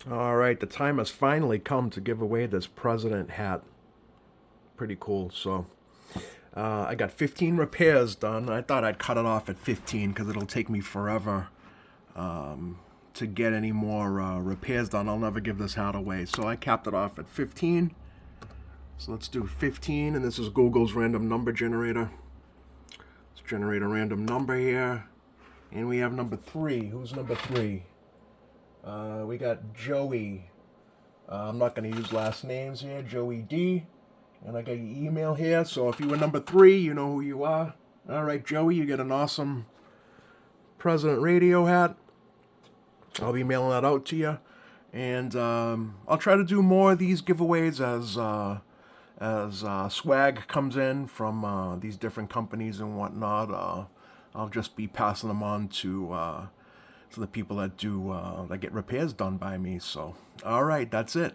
All right, the time has finally come to give away this president hat. Pretty cool. So I got 15 repairs done. I thought I'd cut it off at 15 because it'll take me forever to get any more repairs done. I'll never give this hat away. So I capped it off at 15. So let's do 15, and this is Google's random number generator. Let's generate a random number here. And we have number 3. Who's number 3? We got Joey. I'm not going to use last names here. Joey D. And I got your email here. So if you were number 3, you know who you are. All right, Joey, you get an awesome President Radio hat. I'll be mailing that out to you. And I'll try to do more of these giveaways as swag comes in from these different companies and whatnot. I'll just be passing them on to the people that get repairs done by me. So, all right, that's it.